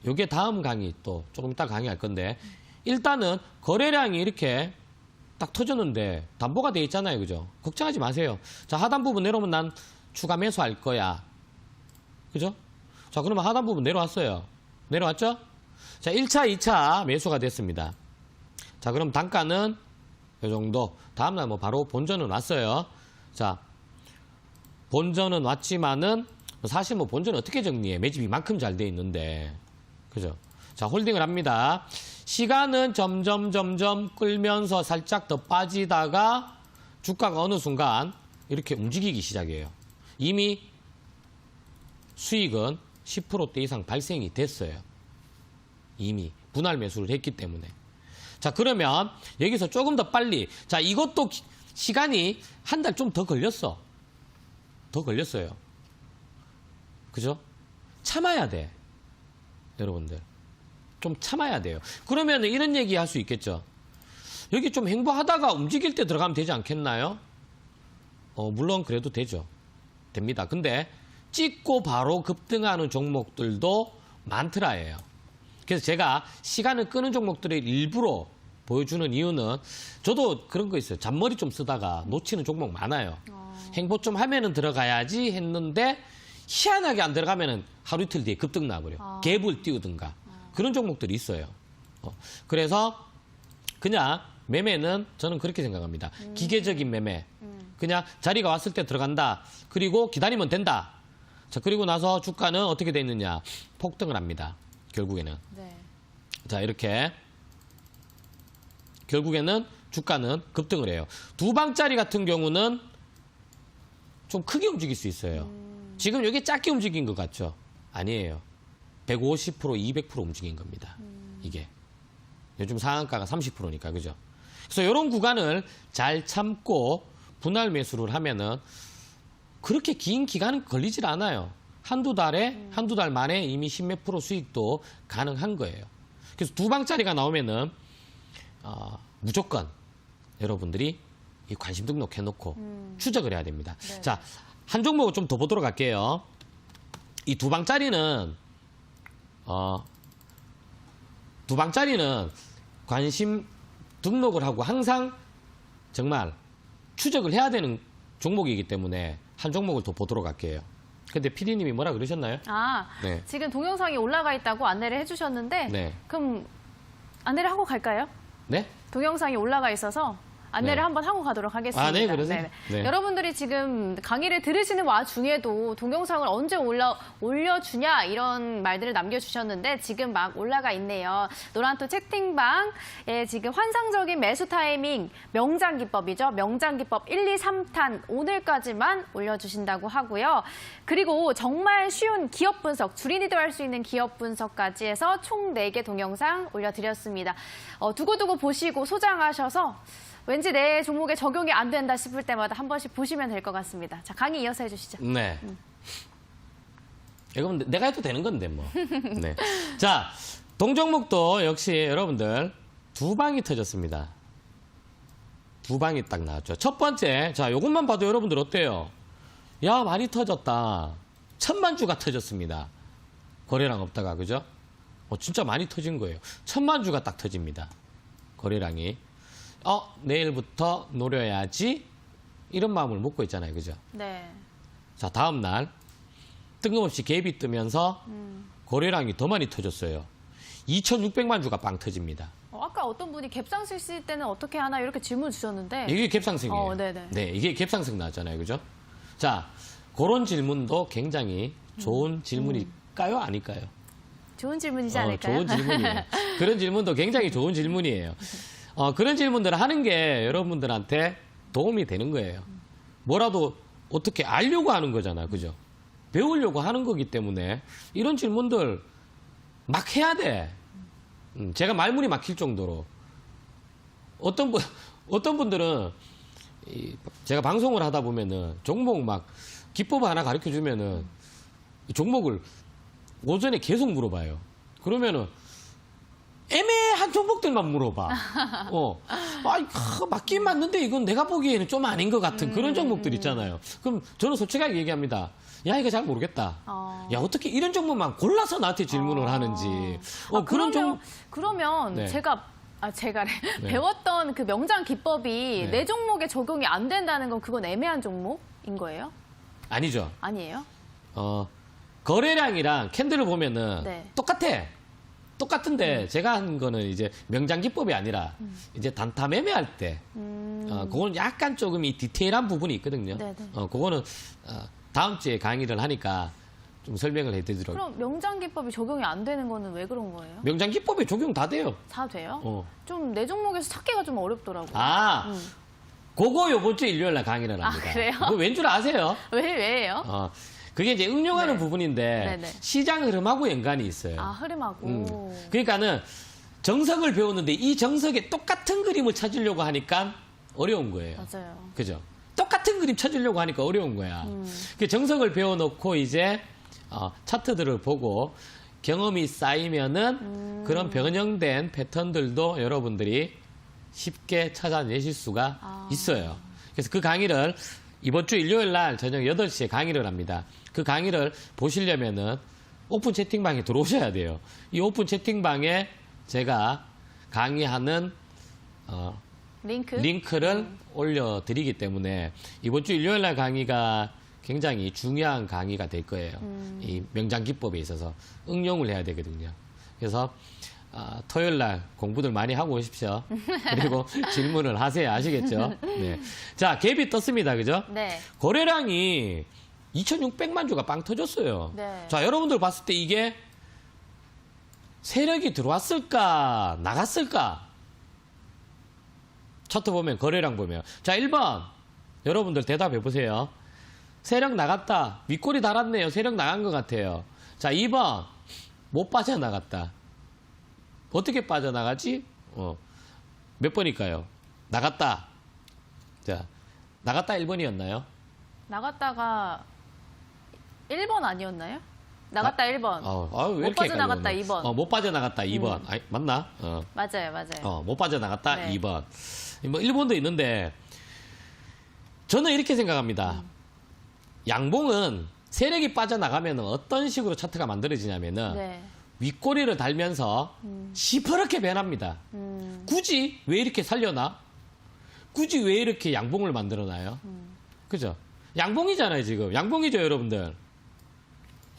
요게 다음 강의 또 조금 이따 강의할 건데 일단은 거래량이 이렇게 딱 터졌는데 담보가 돼 있잖아요. 그죠? 걱정하지 마세요. 자, 하단 부분 내려오면 난 추가 매수할 거야. 그죠? 자, 그러면 하단 부분 내려왔어요. 내려왔죠? 자, 1차, 2차 매수가 됐습니다. 자, 그럼 단가는 이 정도. 다음날 뭐 바로 본전은 왔어요. 자, 본전은 왔지만은 사실 뭐 본전은 어떻게 정리해? 매집이 이만큼 잘 돼 있는데. 그죠? 자, 홀딩을 합니다. 시간은 점점 끌면서 살짝 더 빠지다가 주가가 어느 순간 이렇게 움직이기 시작해요. 이미 수익은 10%대 이상 발생이 됐어요. 이미 분할 매수를 했기 때문에. 자, 그러면 여기서 조금 더 빨리. 자, 이것도 시간이 한 달 좀 더 걸렸어. 더 걸렸어요. 그죠? 참아야 돼. 여러분들. 좀 참아야 돼요. 그러면 이런 얘기 할 수 있겠죠. 여기 좀 행보하다가 움직일 때 들어가면 되지 않겠나요? 물론 그래도 되죠. 됩니다. 근데 찍고 바로 급등하는 종목들도 많더라예요. 그래서 제가 시간을 끄는 종목들을 일부러 보여주는 이유는 저도 그런 거 있어요. 잔머리 좀 쓰다가 놓치는 종목 많아요. 행보 좀 하면은 들어가야지 했는데 희한하게 안 들어가면은 하루 이틀 뒤에 급등 나버려. 갭을 띄우든가. 그런 종목들이 있어요. 그래서 그냥 매매는 저는 그렇게 생각합니다. 기계적인 매매. 그냥 자리가 왔을 때 들어간다. 그리고 기다리면 된다. 자, 그리고 나서 주가는 어떻게 돼 있느냐. 폭등을 합니다. 결국에는. 네. 자, 이렇게. 결국에는 주가는 급등을 해요. 두 방짜리 같은 경우는 좀 크게 움직일 수 있어요. 지금 여기 작게 움직인 것 같죠? 아니에요. 150%, 200% 움직인 겁니다. 이게. 요즘 상한가가 30%니까, 그죠? 그래서 이런 구간을 잘 참고 분할 매수를 하면은 그렇게 긴 기간은 걸리질 않아요. 한두 달 만에 이미 10몇 프로 수익도 가능한 거예요. 그래서 두 방짜리가 나오면은, 무조건 여러분들이 이 관심 등록해놓고 추적을 해야 됩니다. 네. 자, 한 종목을 좀 더 보도록 할게요. 이 두 방짜리는 두 방짜리는 관심 등록을 하고 항상 정말 추적을 해야 되는 종목이기 때문에 한 종목을 더 보도록 할게요. 근데 PD님이 뭐라 그러셨나요? 네. 지금 동영상이 올라가 있다고 안내를 해주셨는데 네. 그럼 안내를 하고 갈까요? 네? 동영상이 올라가 있어서 안내를 네. 한번 하고 가도록 하겠습니다. 네, 그러세요? 네. 여러분들이 지금 강의를 들으시는 와중에도 동영상을 언제 올려주냐 이런 말들을 남겨주셨는데 지금 막 올라가 있네요. 노란토 채팅방에 지금 환상적인 매수 타이밍 명장기법이죠. 명장기법 1, 2, 3탄 오늘까지만 올려주신다고 하고요. 그리고 정말 쉬운 기업 분석, 주린이도 할 수 있는 기업 분석까지 해서 총 4개 동영상 올려드렸습니다. 두고두고 보시고 소장하셔서 왠지 내 종목에 적용이 안 된다 싶을 때마다 한 번씩 보시면 될 것 같습니다. 자, 강의 이어서 해주시죠. 네. 이건 내가 해도 되는 건데 뭐. 네. 자, 동종목도 역시 여러분들 두 방이 터졌습니다. 두 방이 딱 나왔죠. 첫 번째, 자, 요것만 봐도 여러분들 어때요? 야, 많이 터졌다. 1000만 주가 터졌습니다. 거래량 없다가, 그죠? 진짜 많이 터진 거예요. 1000만 주가 딱 터집니다. 거래량이. 내일부터 노려야지. 이런 마음을 먹고 있잖아요. 그죠? 네. 자, 다음날 뜬금없이 갭이 뜨면서 거래량이 더 많이 터졌어요. 2600만 주가 빵 터집니다. 아까 어떤 분이 갭상승 쓸 때는 어떻게 하나 이렇게 질문 주셨는데 이게 갭상승이에요. 네네. 네, 이게 갭상승 나왔잖아요. 그죠? 자, 그런 질문도 굉장히 좋은 질문일까요? 아닐까요? 좋은 질문이지 않을까요? 좋은 질문이에요. 그런 질문도 굉장히 좋은 질문이에요. 그런 질문들을 하는 게 여러분들한테 도움이 되는 거예요. 뭐라도 어떻게 알려고 하는 거잖아요. 그죠? 배우려고 하는 거기 때문에 이런 질문들 막 해야 돼. 제가 말문이 막힐 정도로. 어떤 분들은 제가 방송을 하다 보면은 종목 막 기법 하나 가르쳐 주면은 종목을 오전에 계속 물어봐요. 그러면은 애매한 종목들만 물어봐. 맞긴 맞는데 이건 내가 보기에는 좀 아닌 것 같은 그런 종목들 있잖아요. 그럼 저는 솔직하게 얘기합니다. 야, 이거 잘 모르겠다. 야, 어떻게 이런 종목만 골라서 나한테 질문을 하는지. 그러면 네. 제가 제가 네. 배웠던 그 명장 기법이 네. 내 종목에 적용이 안 된다는 건 그건 애매한 종목인 거예요? 아니죠. 아니에요? 거래량이랑 캔들을 보면은 네. 똑같아. 똑같은데 제가 한 거는 이제 명장 기법이 아니라 이제 단타 매매할 때 그거는 약간 조금 이 디테일한 부분이 있거든요. 네네. 그거는 다음 주에 강의를 하니까 좀 설명을 해드리도록. 그럼 명장 기법이 적용이 안 되는 거는 왜 그런 거예요? 명장 기법에 적용 다 돼요. 다 돼요? 어. 좀 내 종목에서 찾기가 좀 어렵더라고요. 그거 요번 주 일요일 날 강의를 합니다. 그래요? 그거 왠 줄 아세요? 왜요? 그게 이제 응용하는 네. 부분인데 네네. 시장 흐름하고 연관이 있어요. 흐름하고. 그러니까는 정석을 배웠는데 이 정석에 똑같은 그림을 찾으려고 하니까 어려운 거예요. 맞아요. 그죠? 똑같은 그림 찾으려고 하니까 어려운 거야. 그 정석을 배워놓고 이제 차트들을 보고 경험이 쌓이면은 그런 변형된 패턴들도 여러분들이 쉽게 찾아내실 수가 있어요. 그래서 그 강의를 이번 주 일요일 날 저녁 8시에 강의를 합니다. 그 강의를 보시려면은 오픈 채팅방에 들어오셔야 돼요. 이 오픈 채팅방에 제가 강의하는 링크를 올려드리기 때문에 이번 주 일요일 날 강의가 굉장히 중요한 강의가 될 거예요. 이 명장 기법에 있어서 응용을 해야 되거든요. 그래서 토요일 날 공부들 많이 하고 오십시오. 그리고 질문을 하세요. 아시겠죠? 네. 자, 갭이 떴습니다. 그죠? 네. 거래량이 2,600만 주가 빵 터졌어요. 네. 자, 여러분들 봤을 때 이게 세력이 들어왔을까, 나갔을까? 차트 보면, 거래량 보면. 자, 1번. 여러분들 대답해 보세요. 세력 나갔다. 윗골이 달았네요. 세력 나간 것 같아요. 자, 2번. 못 빠져나갔다. 어떻게 빠져나가지? 몇 번일까요? 나갔다. 자, 나갔다 1번이었나요? 나갔다가 1번 아니었나요? 나갔다 1번. 왜 못 빠져나갔다 2번. 못 빠져나갔다 2번. 맞나? 맞아요. 못 빠져나갔다 네. 2번. 뭐 1번도 있는데 저는 이렇게 생각합니다. 양봉은 세력이 빠져나가면 어떤 식으로 차트가 만들어지냐면은 네. 윗꼬리를 달면서 시퍼렇게 변합니다. 굳이 왜 이렇게 살려나? 굳이 왜 이렇게 양봉을 만들어놔요? 그죠? 양봉이잖아요, 지금. 양봉이죠, 여러분들.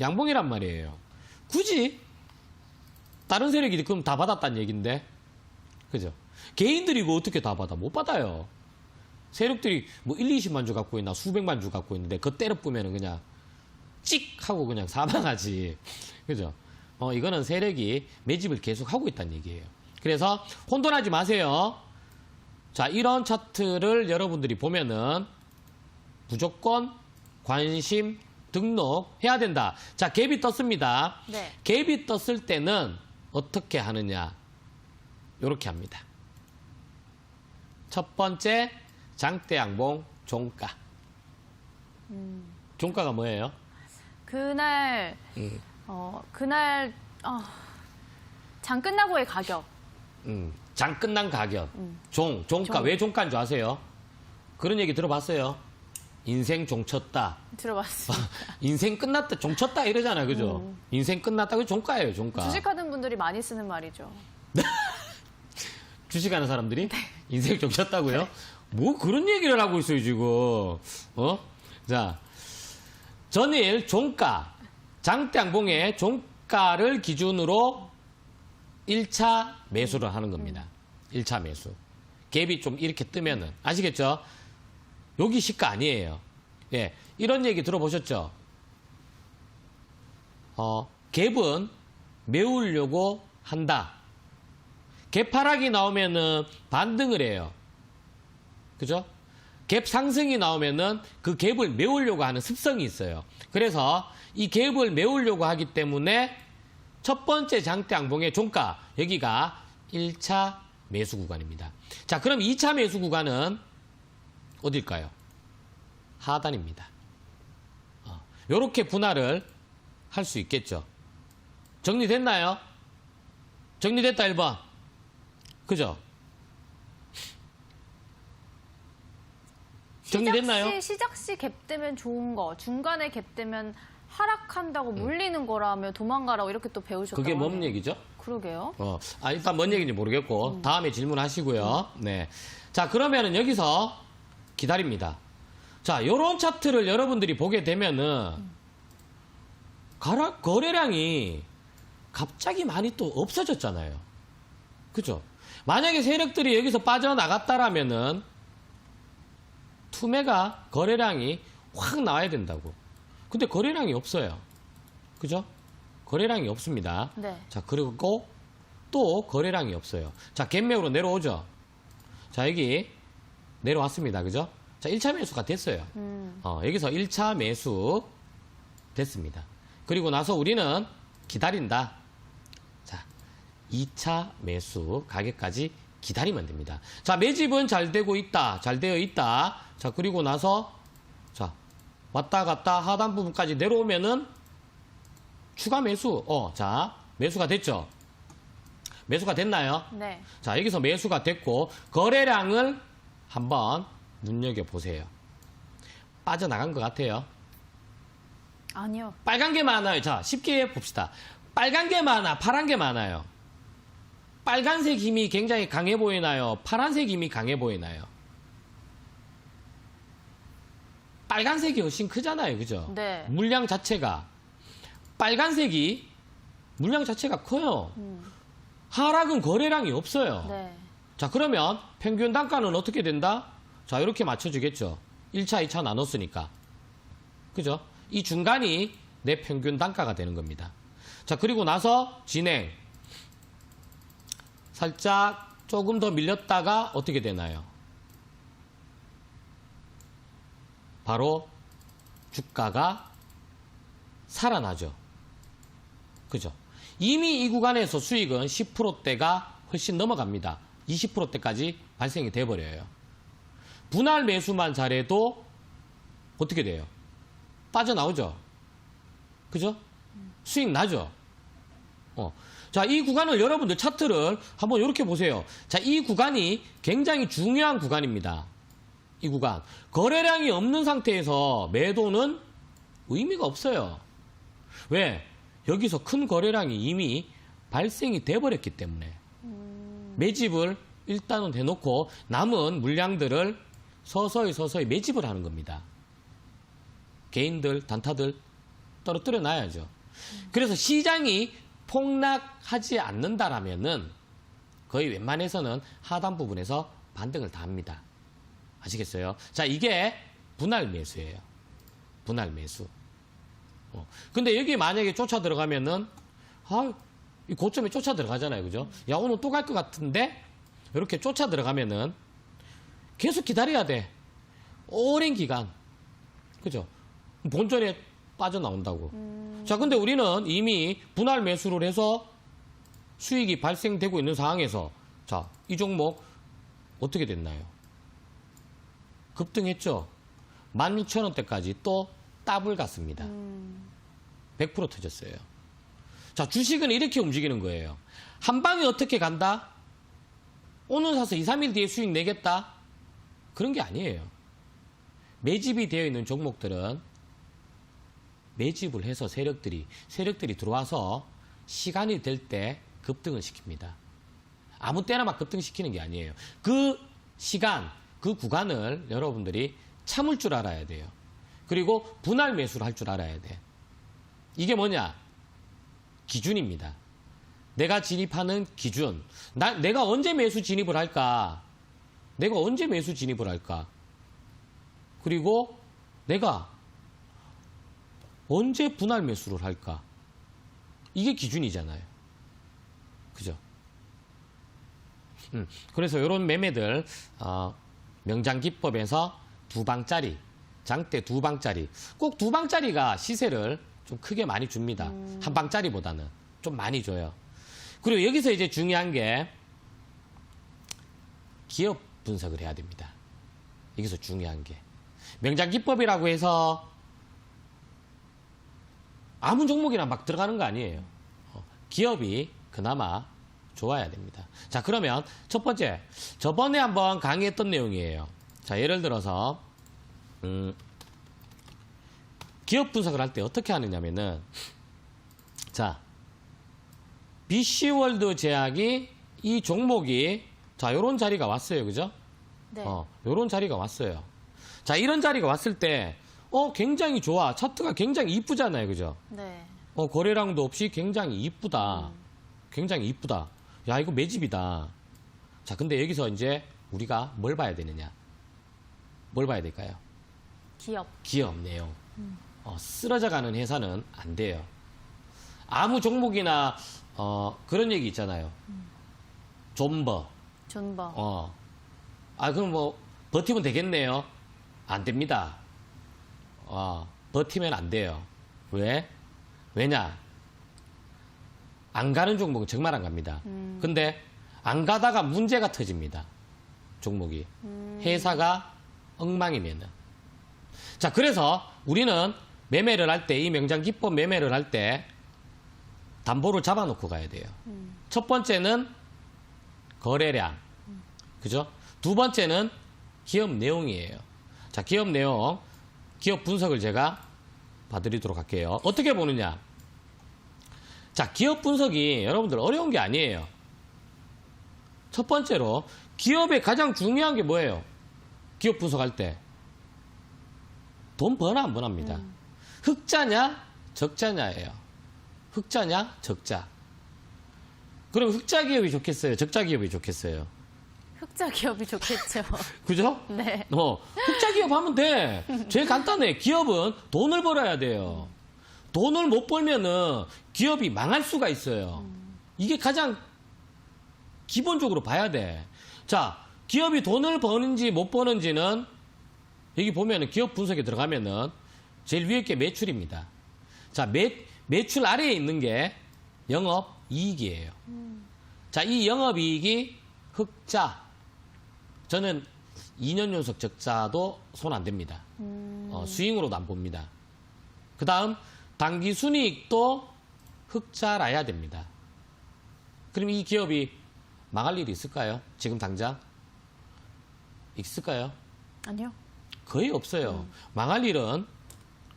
양봉이란 말이에요. 굳이 다른 세력이 그럼 다 받았다는 얘기인데, 그죠? 개인들이 이거 어떻게 다 받아? 못 받아요. 세력들이 뭐 1, 20만 주 갖고 있나 수백만 주 갖고 있는데 그거 때려 뿌면은 그냥 찍 하고 그냥 사망하지. 그죠? 이거는 세력이 매집을 계속 하고 있다는 얘기예요. 그래서 혼돈하지 마세요. 자, 이런 차트를 여러분들이 보면은 무조건 관심 등록해야 된다. 자, 갭이 떴습니다. 네. 갭이 떴을 때는 어떻게 하느냐? 이렇게 합니다. 첫 번째, 장대 양봉 종가. 종가가 뭐예요? 그날 장 끝나고의 가격. 장 끝난 가격. 종가. 종. 왜 종가인 줄 아세요? 그런 얘기 들어봤어요? 인생 종쳤다. 들어봤습니다. 인생 끝났다, 종쳤다 이러잖아요. 그죠? 인생 끝났다. 그 종가예요, 종가. 주식하는 분들이 많이 쓰는 말이죠. 주식하는 사람들이? 인생 종쳤다고요? 뭐 그런 얘기를 하고 있어요, 지금. 자, 전일 종가. 장대양봉의 종가를 기준으로 1차 매수를 하는 겁니다. 1차 매수. 갭이 좀 이렇게 뜨면은. 아시겠죠? 여기 시가 아니에요. 예. 이런 얘기 들어보셨죠? 갭은 메우려고 한다. 갭 하락이 나오면은 반등을 해요. 그죠? 갭 상승이 나오면은 그 갭을 메우려고 하는 습성이 있어요. 그래서 이 갭을 메우려고 하기 때문에 첫 번째 장대 양봉의 종가, 여기가 1차 매수 구간입니다. 자, 그럼 2차 매수 구간은 어딜까요? 하단입니다. 이렇게 분할을 할 수 있겠죠. 정리됐나요? 정리됐다 1번. 그죠? 정리됐나요? 시작 시 갭 되면 좋은 거, 중간에 갭 되면 하락한다고 물리는 거라며 도망가라고 이렇게 또 배우셨다고 그게 뭔 하네요. 얘기죠? 그러게요. 일단 뭔 얘기인지 모르겠고 다음에 질문하시고요. 네. 자, 그러면은 여기서 기다립니다. 자, 요런 차트를 여러분들이 보게 되면은 거래량이 갑자기 많이 또 없어졌잖아요. 그죠? 만약에 세력들이 여기서 빠져나갔다라면은 투매가 거래량이 확 나와야 된다고. 근데 거래량이 없어요. 그죠? 거래량이 없습니다. 네. 자, 그리고 또 거래량이 없어요. 자, 갭매우로 내려오죠. 자, 여기 내려왔습니다. 그죠? 자, 1차 매수가 됐어요. 여기서 1차 매수 됐습니다. 그리고 나서 우리는 기다린다. 자, 2차 매수 가격까지 기다리면 됩니다. 자, 매집은 잘 되고 있다. 잘 되어 있다. 자, 그리고 나서 자, 왔다 갔다 하단 부분까지 내려오면은 추가 매수. 자, 매수가 됐죠? 매수가 됐나요? 네. 자, 여기서 매수가 됐고 거래량을 한번 눈여겨보세요. 빠져나간 것 같아요. 아니요. 빨간 게 많아요. 자, 쉽게 봅시다. 빨간 게 많아, 파란 게 많아요. 빨간색 힘이 굉장히 강해 보이나요? 파란색 힘이 강해 보이나요? 빨간색이 훨씬 크잖아요. 그죠? 네. 물량 자체가. 빨간색이 물량 자체가 커요. 하락은 거래량이 없어요. 네. 자, 그러면 평균 단가는 어떻게 된다? 자, 이렇게 맞춰주겠죠. 1차, 2차 나눴으니까. 그죠? 이 중간이 내 평균 단가가 되는 겁니다. 자, 그리고 나서 진행. 살짝 조금 더 밀렸다가 어떻게 되나요? 바로 주가가 살아나죠. 그죠? 이미 이 구간에서 수익은 10%대가 훨씬 넘어갑니다. 20%대까지 발생이 돼버려요. 분할 매수만 잘해도 어떻게 돼요? 빠져나오죠. 그죠? 수익 나죠. 자, 이 구간을 여러분들 차트를 한번 이렇게 보세요. 자, 이 구간이 굉장히 중요한 구간입니다. 이 구간. 거래량이 없는 상태에서 매도는 의미가 없어요. 왜? 여기서 큰 거래량이 이미 발생이 돼버렸기 때문에. 매집을 일단은 대놓고 남은 물량들을 서서히 매집을 하는 겁니다. 개인들, 단타들 떨어뜨려 놔야죠. 그래서 시장이 폭락하지 않는다라면은 거의 웬만해서는 하단 부분에서 반등을 다 합니다. 아시겠어요? 자, 이게 분할 매수예요. 분할 매수. 근데 여기 만약에 쫓아 들어가면은 이 고점에 쫓아 들어가잖아요. 그죠? 야, 오늘 또 갈 것 같은데 이렇게 쫓아 들어가면은 계속 기다려야 돼. 오랜 기간. 그죠? 본전에 빠져나온다고. 자, 근데 우리는 이미 분할 매수를 해서 수익이 발생되고 있는 상황에서 자, 이 종목 어떻게 됐나요? 급등했죠? 16,000원대까지 또 더블 갔습니다. 100% 터졌어요. 자, 주식은 이렇게 움직이는 거예요. 한 방에 어떻게 간다? 오늘 사서 2, 3일 뒤에 수익 내겠다? 그런 게 아니에요. 매집이 되어 있는 종목들은 매집을 해서 세력들이 들어와서 시간이 될 때 급등을 시킵니다. 아무 때나 막 급등시키는 게 아니에요. 그 시간, 그 구간을 여러분들이 참을 줄 알아야 돼요. 그리고 분할 매수를 할 줄 알아야 돼. 이게 뭐냐? 기준입니다. 내가 진입하는 기준. 내가 언제 매수 진입을 할까? 내가 언제 매수 진입을 할까? 그리고 내가 언제 분할 매수를 할까? 이게 기준이잖아요. 그죠? 그래서 이런 매매들 명장기법에서 2방짜리, 장대 2방짜리, 꼭 2방짜리가 시세를 좀 크게 많이 줍니다. 한 방짜리보다는 좀 많이 줘요. 그리고 여기서 이제 중요한 게 기업 분석을 해야 됩니다. 여기서 중요한 게 명장기법이라고 해서 아무 종목이나 막 들어가는 거 아니에요. 기업이 그나마 좋아야 됩니다. 자, 그러면 첫 번째, 저번에 한번 강의했던 내용이에요. 자, 예를 들어서 기업 분석을 할 때 어떻게 하느냐면은 자, BC월드 제약이 이 종목이 자, 요런 자리가 왔어요. 그죠? 네. 요런 자리가 왔어요. 자, 이런 자리가 왔을 때 굉장히 좋아. 차트가 굉장히 이쁘잖아요. 그죠? 네. 거래량도 없이 굉장히 이쁘다. 굉장히 이쁘다. 야, 이거 매집이다. 자, 근데 여기서 이제 우리가 뭘 봐야 되느냐? 뭘 봐야 될까요? 기업 내용. 쓰러져가는 회사는 안 돼요. 아무 종목이나 그런 얘기 있잖아요. 존버. 그럼 뭐 버티면 되겠네요. 안 됩니다. 버티면 안 돼요. 왜? 왜냐? 안 가는 종목은 정말 안 갑니다. 근데 안 가다가 문제가 터집니다. 종목이. 회사가 엉망이면은. 자, 그래서 우리는 매매를 할 때, 이 명장기법 매매를 할 때 담보를 잡아놓고 가야 돼요. 첫 번째는 거래량. 그죠? 두 번째는 기업 내용이에요. 자, 기업 내용, 기업 분석을 제가 봐드리도록 할게요. 어떻게 보느냐? 자, 기업 분석이 여러분들 어려운 게 아니에요. 첫 번째로 기업의 가장 중요한 게 뭐예요? 기업 분석할 때 돈 버나 안 버납니다. 흑자냐 적자냐예요. 흑자냐 적자. 그럼 흑자 기업이 좋겠어요? 적자 기업이 좋겠어요? 흑자 기업이 좋겠죠. 그죠? 네. 흑자 기업 하면 돼. 제일 간단해. 기업은 돈을 벌어야 돼요. 돈을 못 벌면은 기업이 망할 수가 있어요. 이게 가장 기본적으로 봐야 돼. 자, 기업이 돈을 버는지 못 버는지는 여기 보면은 기업 분석에 들어가면은 제일 위에 게 매출입니다. 자, 매출 아래에 있는 게 영업 이익이에요. 자, 이 영업 이익이 흑자. 저는 2년 연속 적자도 손 안 댑니다. 수익으로도 안 봅니다. 그 다음 당기 순이익도 흑자라야 됩니다. 그럼 이 기업이 망할 일이 있을까요? 지금 당장? 있을까요? 아니요. 거의 없어요. 망할 일은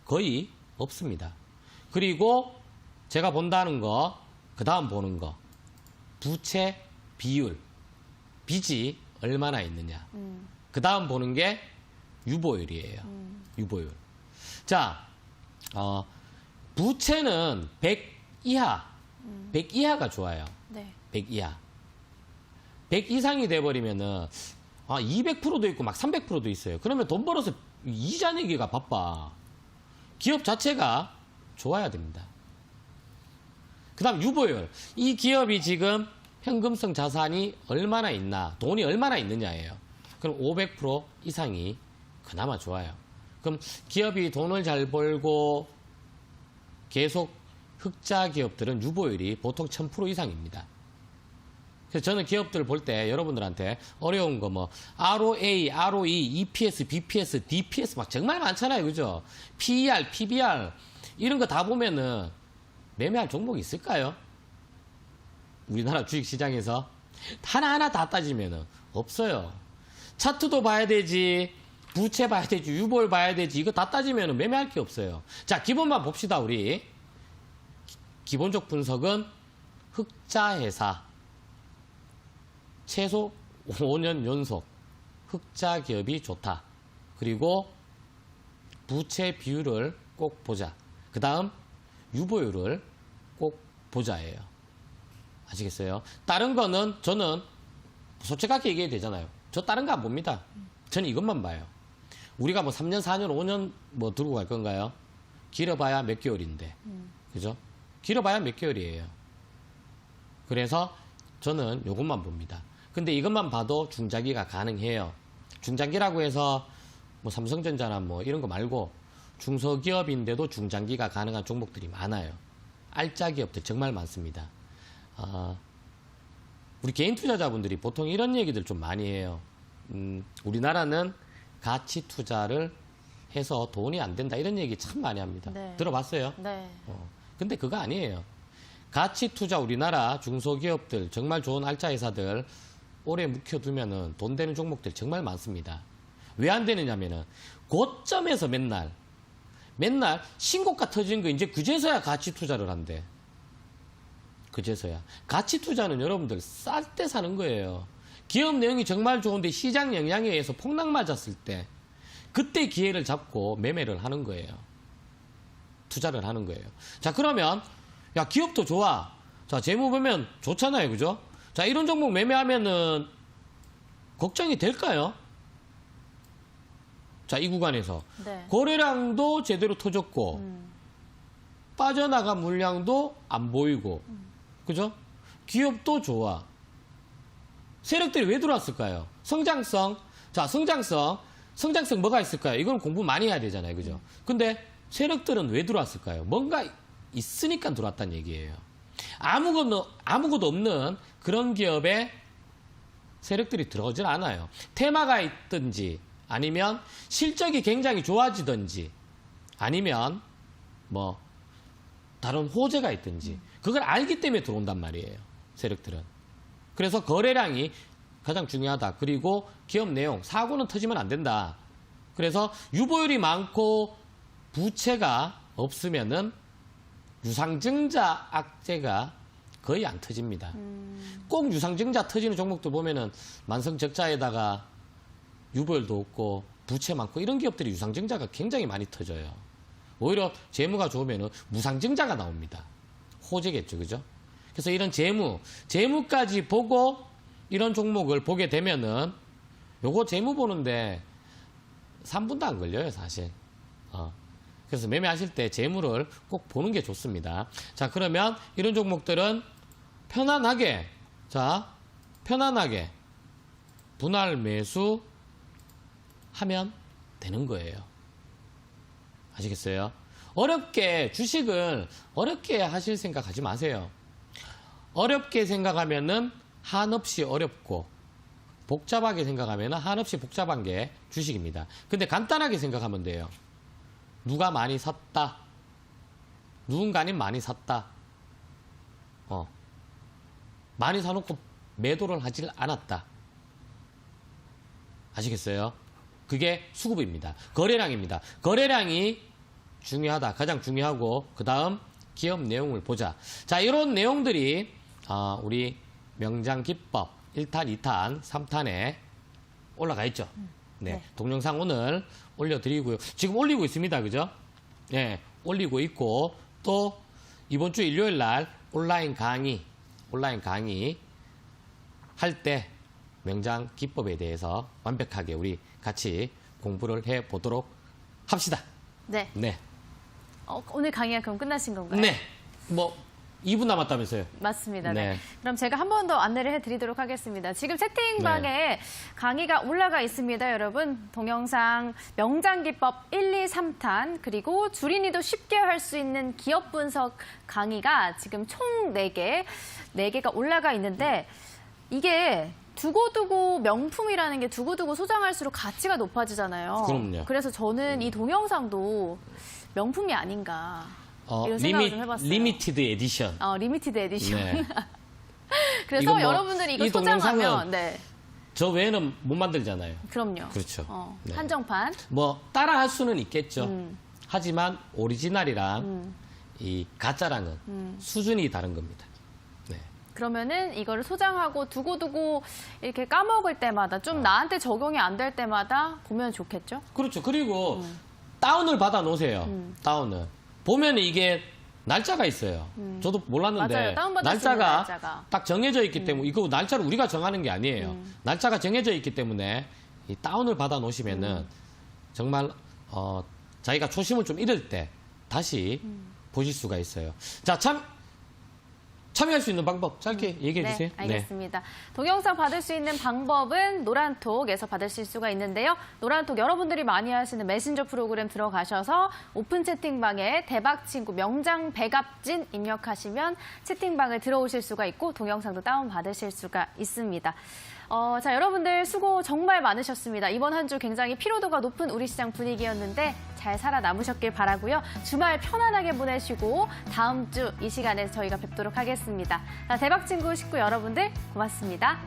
거의 없습니다. 그리고 제가 본다는 거, 그 다음 보는 거, 부채 비율, 빚이 얼마나 있느냐. 그 다음 보는 게 유보율이에요. 유보율. 자, 부채는 100 이하, 100 이하가 좋아요. 네. 100 이하. 100 이상이 돼버리면은 200%도 있고 막 300%도 있어요. 그러면 돈 벌어서 이자 내기가 바빠. 기업 자체가 좋아야 됩니다. 그 다음 유보율. 이 기업이 지금 현금성 자산이 얼마나 있나, 돈이 얼마나 있느냐예요. 그럼 500% 이상이 그나마 좋아요. 그럼 기업이 돈을 잘 벌고 계속 흑자 기업들은 유보율이 보통 1000% 이상입니다. 그래서 저는 기업들 볼 때 여러분들한테 어려운 거 뭐 ROA, ROE, EPS, BPS, DPS 막 정말 많잖아요. 그죠? PER, PBR 이런 거 다 보면은 매매할 종목이 있을까요? 우리나라 주식시장에서 하나하나 다 따지면은 없어요. 차트도 봐야 되지, 부채 봐야 되지, 유보율 봐야 되지, 이거 다 따지면은 매매할 게 없어요. 자, 기본만 봅시다, 우리. 기본적 분석은 흑자 회사. 최소 5년 연속 흑자 기업이 좋다. 그리고 부채 비율을 꼭 보자. 그 다음 유보율을 꼭 보자예요. 아시겠어요? 다른 거는 저는 솔직하게 얘기해도 되잖아요. 저 다른 거 안 봅니다. 저는 이것만 봐요. 우리가 뭐 3년, 4년, 5년 뭐 들고 갈 건가요? 길어봐야 몇 개월인데. 그죠? 길어봐야 몇 개월이에요. 그래서 저는 이것만 봅니다. 근데 이것만 봐도 중장기가 가능해요. 중장기라고 해서 뭐 삼성전자나 뭐 이런 거 말고 중소기업인데도 중장기가 가능한 종목들이 많아요. 알짜 기업들 정말 많습니다. 우리 개인 투자자분들이 보통 이런 얘기들 좀 많이 해요. 우리나라는 가치 투자를 해서 돈이 안 된다 이런 얘기 참 많이 합니다. 네. 들어봤어요? 네. 근데 그거 아니에요. 가치 투자 우리나라 중소기업들 정말 좋은 알짜 회사들 오래 묵혀두면은 돈 되는 종목들 정말 많습니다. 왜 안 되느냐면은 고점에서 맨날 신고가 터지는 거 이제 그제서야 가치 투자를 한대. 그제서야. 가치 투자는 여러분들 쌀 때 사는 거예요. 기업 내용이 정말 좋은데 시장 영향에 의해서 폭락 맞았을 때 그때 기회를 잡고 매매를 하는 거예요. 투자를 하는 거예요. 자, 그러면 야, 기업도 좋아. 자, 재무 보면 좋잖아요. 그죠? 자, 이런 종목 매매하면은 걱정이 될까요? 자, 이 구간에서 네. 거래량도 제대로 터졌고 빠져나간 물량도 안 보이고 그죠? 기업도 좋아. 세력들이 왜 들어왔을까요? 성장성. 자, 성장성 뭐가 있을까요? 이건 공부 많이 해야 되잖아요. 그죠? 근데 세력들은 왜 들어왔을까요? 뭔가 있으니까 들어왔다는 얘기예요. 아무것도 없는 그런 기업에 세력들이 들어오질 않아요. 테마가 있든지 아니면 실적이 굉장히 좋아지든지 아니면 뭐 다른 호재가 있든지 그걸 알기 때문에 들어온단 말이에요. 세력들은. 그래서 거래량이 가장 중요하다. 그리고 기업 내용, 사고는 터지면 안 된다. 그래서 유보율이 많고 부채가 없으면은 유상증자 악재가 거의 안 터집니다. 꼭 유상증자 터지는 종목도 보면은 만성적자에다가 유보율도 없고 부채 많고 이런 기업들이 유상증자가 굉장히 많이 터져요. 오히려 재무가 좋으면은 무상증자가 나옵니다. 호재겠죠, 그죠? 그래서 이런 재무까지 보고 이런 종목을 보게 되면은 요거 재무 보는데 3분도 안 걸려요, 사실. 그래서 매매하실 때 재무를 꼭 보는 게 좋습니다. 자, 그러면 이런 종목들은 편안하게 분할 매수 하면 되는 거예요. 아시겠어요? 주식을 어렵게 하실 생각 하지 마세요. 어렵게 생각하면은 한없이 어렵고, 복잡하게 생각하면은 한없이 복잡한 게 주식입니다. 근데 간단하게 생각하면 돼요. 누가 많이 샀다. 누군가는 많이 샀다. 많이 사놓고 매도를 하질 않았다. 아시겠어요? 그게 수급입니다. 거래량입니다. 거래량이 중요하다. 가장 중요하고 그 다음 기업 내용을 보자. 자, 이런 내용들이 우리 명장기법 1탄, 2탄, 3탄에 올라가 있죠. 네. 동영상 오늘 올려드리고요. 지금 올리고 있습니다. 그죠? 네. 올리고 있고 또 이번 주 일요일 날 온라인 강의 할 때 명장기법에 대해서 완벽하게 우리 같이 공부를 해보도록 합시다. 네. 네. 오늘 강의가 그럼 끝나신 건가요? 네. 2분 남았다면서요? 맞습니다. 네. 네. 그럼 제가 한 번 더 안내를 해드리도록 하겠습니다. 지금 채팅방에 강의가 올라가 있습니다, 여러분. 동영상 명장기법 1, 2, 3탄 그리고 주린이도 쉽게 할 수 있는 기업 분석 강의가 지금 총 4개가 올라가 있는데 이게 두고두고 명품이라는 게 두고두고 소장할수록 가치가 높아지잖아요. 그럼요. 그래서 저는 이 동영상도 명품이 아닌가. 이런 생각을 좀 해봤어요. 리미티드 에디션. 리미티드 에디션. 네. 그래서 여러분들이 이거 소장하면 저 외에는 못 만들잖아요. 그럼요. 그렇죠. 네. 한정판. 따라 할 수는 있겠죠. 하지만 오리지널이랑 이 가짜랑은 수준이 다른 겁니다. 네. 그러면은 이거를 소장하고 두고두고 이렇게 까먹을 때마다 좀 나한테 적용이 안 될 때마다 보면 좋겠죠? 그렇죠. 그리고 다운을 받아 놓으세요. 다운을. 보면 이게 날짜가 있어요. 저도 몰랐는데 맞아요. 다운받을 수 있는 날짜가 딱 정해져 있기 때문에 이거 날짜를 우리가 정하는 게 아니에요. 날짜가 정해져 있기 때문에 이 다운을 받아 놓으시면은 정말 자기가 초심을 좀 잃을 때 다시 보실 수가 있어요. 자, 참여할 수 있는 방법 짧게 얘기해 주세요. 네, 알겠습니다. 동영상 받을 수 있는 방법은 노란톡에서 받으실 수가 있는데요. 노란톡 여러분들이 많이 하시는 메신저 프로그램 들어가셔서 오픈 채팅방에 대박친구 명장 백압진 입력하시면 채팅방에 들어오실 수가 있고 동영상도 다운받으실 수가 있습니다. 자, 여러분들 수고 정말 많으셨습니다. 이번 한 주 굉장히 피로도가 높은 우리 시장 분위기였는데 잘 살아남으셨길 바라고요. 주말 편안하게 보내시고 다음 주 이 시간에 저희가 뵙도록 하겠습니다. 자, 대박친구 식구 여러분들 고맙습니다.